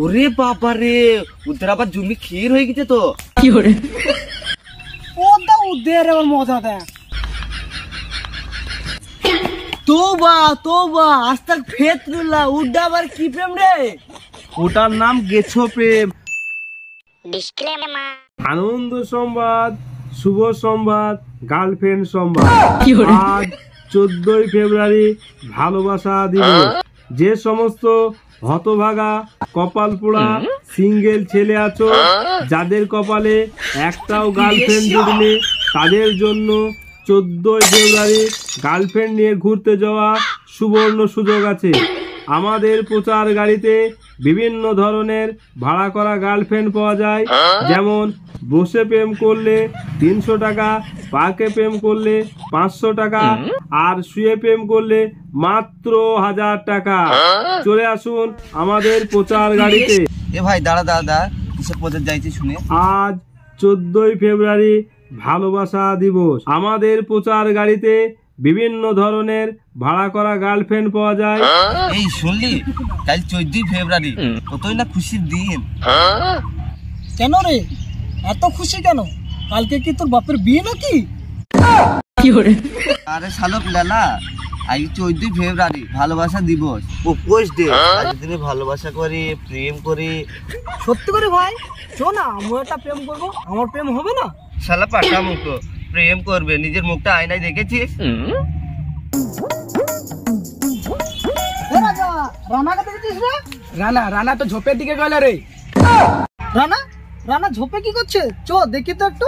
ওরে বাবা রে, ওদের আবার জমি ক্ষীর হয়ে গেছে তো। কি করে ওটা ওদের আবার মজা দেয়। তোবা তোবা, আস্তাক ফেতরুল্লাহ, ওটা আবার কি প্রেম রে? ওটার নাম গেছো প্রেম। আনন্দ সংবাদ, শুভ সংবাদ, গার্লফ্রেন্ড সংবাদ। আজ 14ই ফেব্রুয়ারি ভালোবাসা দিবস। যে সমস্ত হতভাগা কপাল পোড়া সিঙ্গেল ছেলে আছো, যাদের কপালে একটাও গার্লফ্রেন্ড জুটলে, তাদের জন্য 14ই ফেব্রুয়ারি গার্লফ্রেন্ড নিয়ে ঘুরতে যাওয়া সুবর্ণ সুযোগ আছে। আমাদের প্রচার গাড়িতে বিভিন্ন ধরনের ভাড়া করা গার্লফ্রেন্ড পাওয়া যায়, যেমন বসে প্রেম করলে 300 টাকা, পার্কে প্রেম করলে 500 টাকা, আর শুয়ে প্রেম করলে মাত্র 1000 টাকা। চলে আসুন আমাদের প্রচার গাড়িতে। এ ভাই দাঁড়া দাঁড়া, কিসব প্রচার যাইছি শুনে। আজ 14ই ফেব্রুয়ারি ভালোবাসা দিবস। আমাদের প্রচার গাড়িতে বিভিন্ন ধরনের ভাড়া করা গার্লফ্রেন্ড পাওয়া যায়। এই শুনলি, কাল 14ই ফেব্রুয়ারি, কতই না খুশির দিন। কেন রে এত খুশি কেন? কালকে কি তোর বাপের বিয়ে নাকি? কি করে আরে শালক লালা, আজ 14ই ফেব্রুয়ারি ভালোবাসা দিবস, প্রপোজ ডে। আজ দিনে ভালোবাসা করি, প্রেম করি। সত্যি করে ভাই, চো না আমরা একটা প্রেম করবো। আমার প্রেম হবে না? শালা পাটা মুখো, প্রেম করবে, নিজের মুখটা আয়নায় দেখেছিস? রাজা, রানাকে দেখেছিস রে? রানা তো ঝোপের দিকে গেল রে। রানা রানা ঝোপে কি করছে? চো দেখি তো একটু।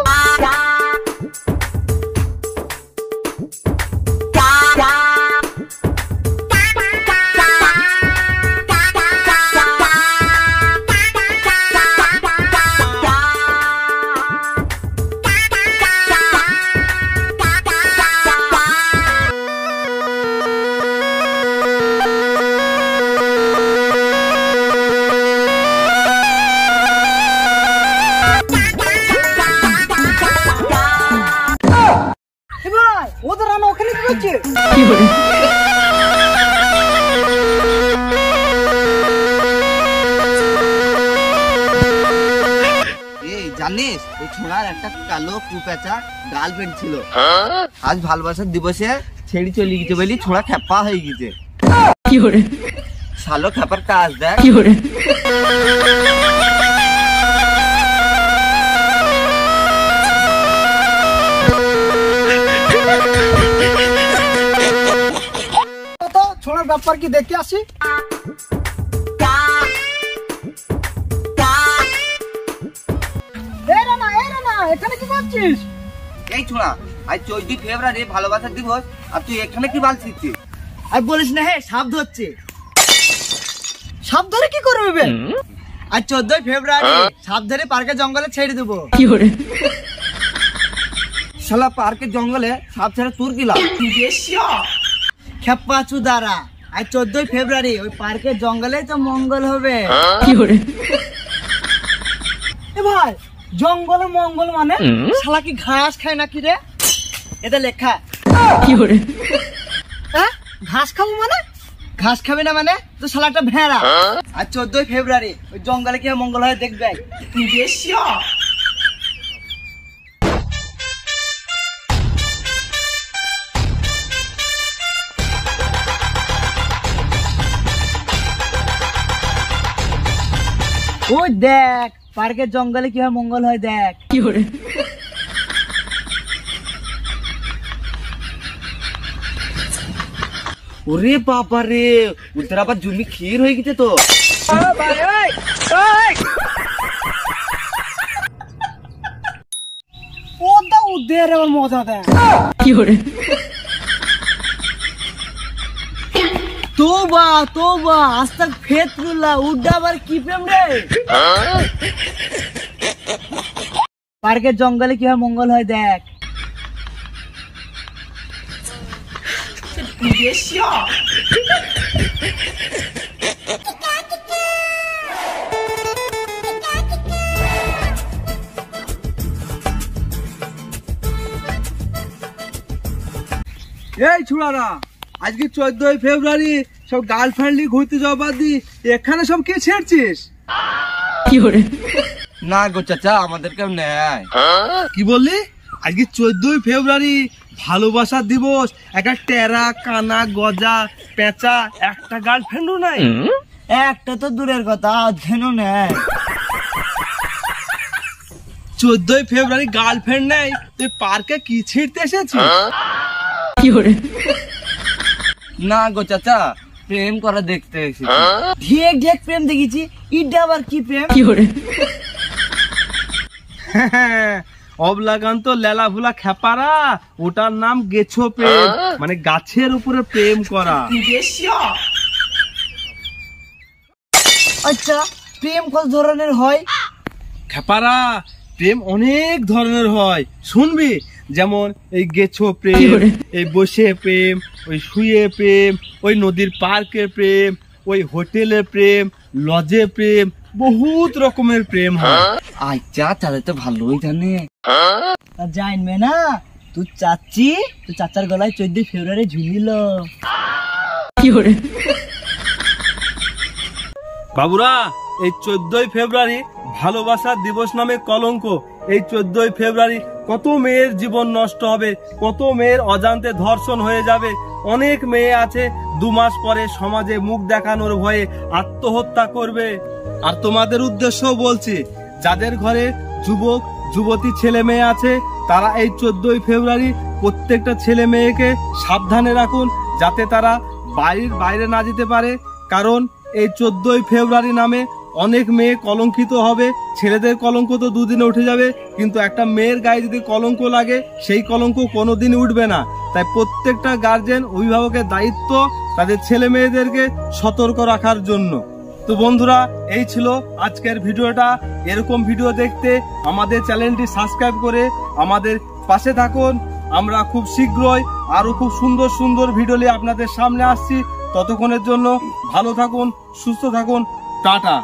ওদের রানা ওখানে কি করছে? কি করে এই জানিস, ওই ছোড়ার একটা কালো কুপেচা গার্লফ্রেন্ড ছিল। আজ ভালোবাসার দিবসে ছেড়ে চলে গেছে বলি ছোড়া খেপা হয়ে গেছে। কি করে শালো খেপার কাজ দেখ। কি করে ছোড়ার ব্যাপার কি দেখতে আসি। এখানে কি করছিস? এই ছোড়া, আজ 14ই ফেব্রুয়ারি ভালোবাসার দিবস, আর তুই এখানে কি বাল শিখছিস? আর বলিস না, হে সাপ ধরছে। সাপ ধরে কি করবে? আজ 14ই ফেব্রুয়ারি সাপ ধরে পার্কে জঙ্গলে ছেড়ে দেবো। কি করে শালা পার্কে জঙ্গলে সাপ ছেড়ে তোর কি লাভ? খেপা চুদারা, আজ 14ই ফেব্রুয়ারি ওই পার্কে জঙ্গলে তো মঙ্গল হবে। কি করে এ ভাই, জঙ্গলে মঙ্গল মানে শালা কি ঘাস খায় নাকি রে? এটা লেখা। কি করে হ্যাঁ, ঘাস খাবো মানে? ঘাস খাবি না মানে তো শালা একটা ভেড়া। আজ 14ই ফেব্রুয়ারি ওই জঙ্গলে কি মঙ্গল হয় দেখবে। ওই দেখ পার্কের জঙ্গলে কি হয় মঙ্গল হয় দেখ। কি করে ওরে বাবা রে, ওদের আবার জমি ক্ষীর হয়ে গেছে তো। ওটা ওদের আবার মজা দেয়। কি করে তোবা তোবা, আস্তাক ফেতরুল্লাহ, ওটা আবার কি প্রেম রে? পার্কের জঙ্গলে কি হয় মঙ্গল হয় দেখ। এই ছুড়ারা, আজকে 14ই ফেব্রুয়ারি, সব গার্লফ্রেন্ড নিয়ে ঘুরতে যাওয়া বাদ দি এখানে সব কে ছেড়ছিস? না গো চাচা, আমাদের কেউ নেয়। কি বললি? আজকে 14ই ফেব্রুয়ারি, ভালোবাসা দিবস, একটা টেরা কানা গজা পেঁচা একটা গার্লফ্রেন্ডও নাই? একটা তো দূরের কথা, আধখানও নেয়। 14ই ফেব্রুয়ারি গার্লফ্রেন্ড নেই, তুই পার্কে কি ছিঁড়তে এসেছিস? না গো চাচা, প্রেম করা দেখতে এসেছি। ঢেক ঢেক প্রেম দেখেছি, ইটা আবার কি প্রেম? অবলাগান্ত লেলা ভুলা খেপারা, ওটার নাম গেছো প্রেম, মানে গাছের উপরে প্রেম করা। আচ্ছা, প্রেম কত ধরনের হয়? খেপারা, প্রেম অনেক ধরনের হয়, শুনবি? যেমন এই গেছো প্রেম, এই বসে প্রেম, ওই শুয়ে প্রেম, ওই নদীর পার্কে প্রেম, ওই হোটেলে প্রেম, লজে প্রেম, বহুত রকমের প্রেম হয়। আচ্ছা, তাহলে তো ভালোই জানে। জানবে না তুই চাচ্ছি, তুই চাচার গলায় 14 ফেব্রুয়ারি ঝুলিল। বাবুরা, এই 14ই ফেব্রুয়ারি ভালোবাসা দিবস নামে কলঙ্ক। এই 14ই ফেব্রুয়ারি কত মেয়ের জীবন নষ্ট হবে, কত মেয়ের অজান্তে ধর্ষণ হয়ে যাবে। অনেক মেয়ে আছে 2 মাস পরে সমাজে মুখ দেখানোর ভয়ে আত্মহত্যা করবে। আর তোমাদের উদ্দেশ্য বলছি, যাদের ঘরে যুবক যুবতী ছেলে মেয়ে আছে, তারা এই 14ই ফেব্রুয়ারি প্রত্যেকটা ছেলে মেয়েকে সাবধানে রাখুন, যাতে তারা বাড়ির বাইরে না যেতে পারে। কারণ এই 14ই ফেব্রুয়ারি নামে অনেক মেয়ে কলঙ্কিত হবে। ছেলেদের কলঙ্ক তো 2 দিনে উঠে যাবে, কিন্তু একটা মেয়ের গায়ে যদি কলঙ্ক লাগে, সেই কলঙ্ক কোনোদিন উঠবে না। তাই প্রত্যেকটা গার্জেন, অভিভাবকের দায়িত্ব তাদের ছেলে মেয়েদেরকে সতর্ক রাখার জন্য। তো বন্ধুরা, এই ছিল আজকের ভিডিওটা। এরকম ভিডিও দেখতে আমাদের চ্যানেলটি সাবস্ক্রাইব করে আমাদের পাশে থাকুন। আমরা খুব শীঘ্রই আরো খুব সুন্দর সুন্দর ভিডিও নিয়ে আপনাদের সামনে আসছি। ততক্ষণের জন্য ভালো থাকুন, সুস্থ থাকুন, টাটা।